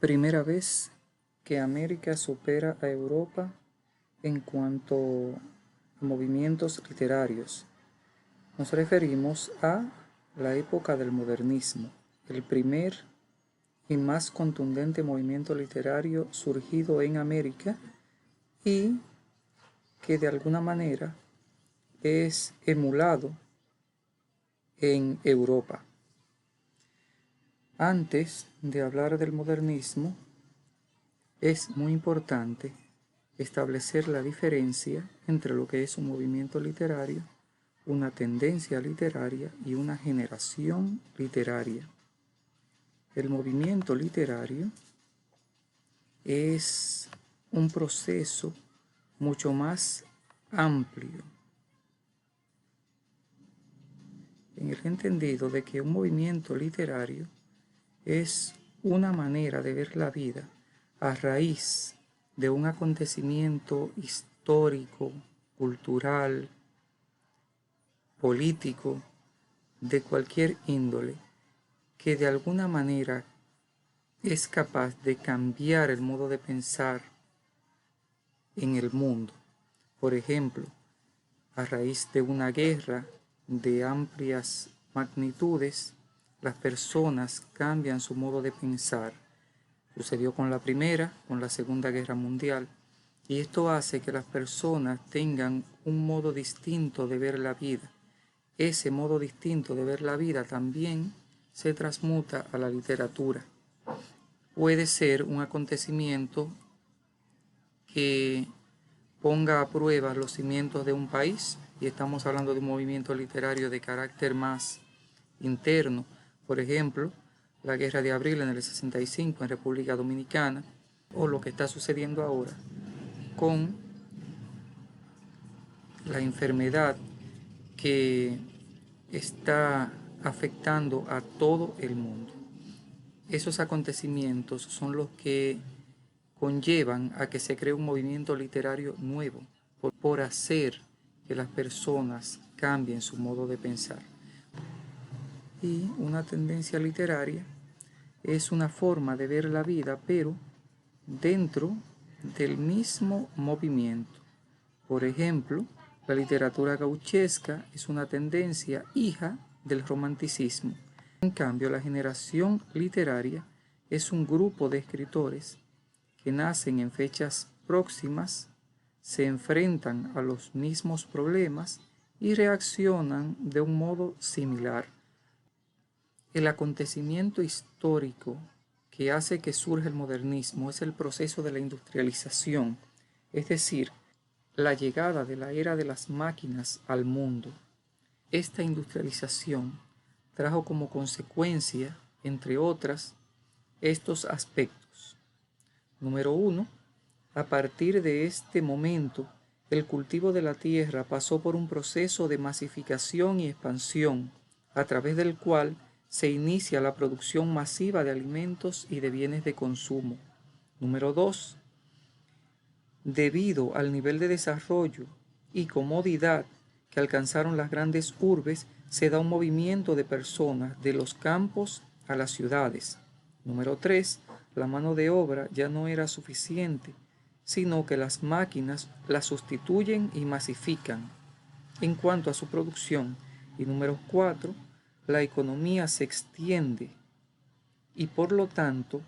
Primera vez que América supera a Europa en cuanto a movimientos literarios. Nos referimos a la época del modernismo, el primer y más contundente movimiento literario surgido en América y que de alguna manera es emulado en Europa. Antes de hablar del modernismo, es muy importante establecer la diferencia entre lo que es un movimiento literario, una tendencia literaria y una generación literaria. El movimiento literario es un proceso mucho más amplio, en el entendido de que un movimiento literario es una manera de ver la vida a raíz de un acontecimiento histórico, cultural, político, de cualquier índole, que de alguna manera es capaz de cambiar el modo de pensar en el mundo. Por ejemplo, a raíz de una guerra de amplias magnitudes, las personas cambian su modo de pensar. Sucedió con la Primera, con la Segunda Guerra Mundial, y esto hace que las personas tengan un modo distinto de ver la vida. Ese modo distinto de ver la vida también se transmuta a la literatura. Puede ser un acontecimiento que ponga a prueba los cimientos de un país, y estamos hablando de un movimiento literario de carácter más interno. Por ejemplo, la Guerra de Abril en el 65 en República Dominicana, o lo que está sucediendo ahora con la enfermedad que está afectando a todo el mundo. Esos acontecimientos son los que conllevan a que se cree un movimiento literario nuevo, por hacer que las personas cambien su modo de pensar. Y una tendencia literaria es una forma de ver la vida, pero dentro del mismo movimiento. Por ejemplo, la literatura gauchesca es una tendencia hija del romanticismo. En cambio, la generación literaria es un grupo de escritores que nacen en fechas próximas, se enfrentan a los mismos problemas y reaccionan de un modo similar. El acontecimiento histórico que hace que surja el modernismo es el proceso de la industrialización, es decir, la llegada de la era de las máquinas al mundo. Esta industrialización trajo como consecuencia, entre otras, estos aspectos. Número 1. A partir de este momento, el cultivo de la tierra pasó por un proceso de masificación y expansión, a través del cual se inicia la producción masiva de alimentos y de bienes de consumo. Número 2. Debido al nivel de desarrollo y comodidad que alcanzaron las grandes urbes, se da un movimiento de personas de los campos a las ciudades. Número 3. La mano de obra ya no era suficiente, sino que las máquinas la sustituyen y masifican en cuanto a su producción. Y número 4. La economía se extiende y por lo tanto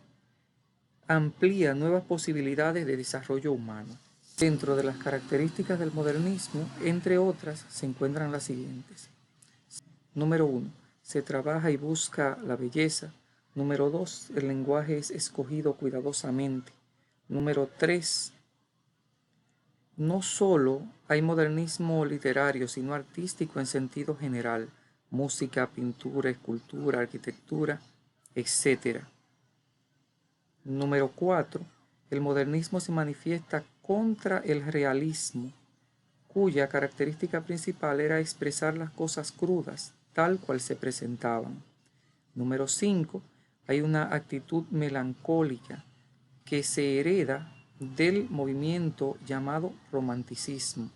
amplía nuevas posibilidades de desarrollo humano. Dentro de las características del modernismo, entre otras, se encuentran las siguientes. Número 1. Se trabaja y busca la belleza. Número 2. El lenguaje es escogido cuidadosamente. Número 3. No solo hay modernismo literario, sino artístico en sentido general. Música, pintura, escultura, arquitectura, etc. Número 4. El modernismo se manifiesta contra el realismo, cuya característica principal era expresar las cosas crudas, tal cual se presentaban. Número 5. Hay una actitud melancólica que se hereda del movimiento llamado romanticismo.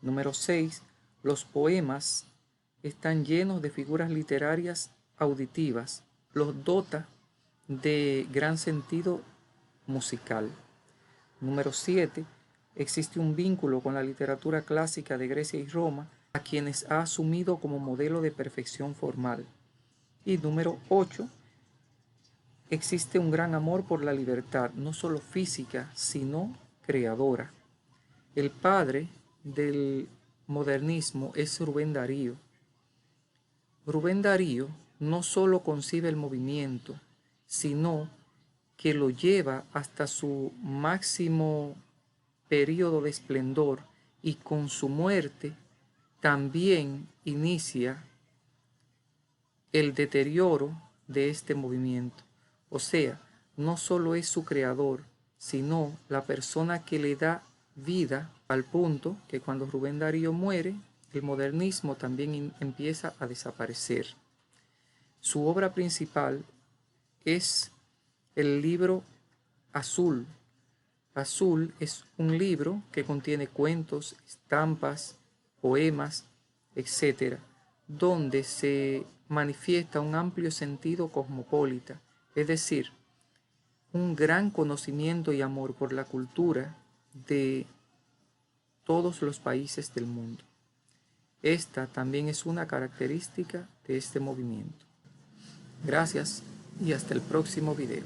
Número 6. Los poemas están llenos de figuras literarias auditivas, los dota de gran sentido musical. Número 7. Existe un vínculo con la literatura clásica de Grecia y Roma, a quienes ha asumido como modelo de perfección formal. Y número 8. Existe un gran amor por la libertad, no solo física, sino creadora. El padre del modernismo es Rubén Darío. Rubén Darío no solo concibe el movimiento, sino que lo lleva hasta su máximo periodo de esplendor, y con su muerte también inicia el deterioro de este movimiento. O sea, no solo es su creador, sino la persona que le da vida, al punto que cuando Rubén Darío muere, el modernismo también empieza a desaparecer. Su obra principal es el libro Azul. Azul es un libro que contiene cuentos, estampas, poemas, etc., donde se manifiesta un amplio sentido cosmopolita, es decir, un gran conocimiento y amor por la cultura de todos los países del mundo. Esta también es una característica de este movimiento. Gracias y hasta el próximo video.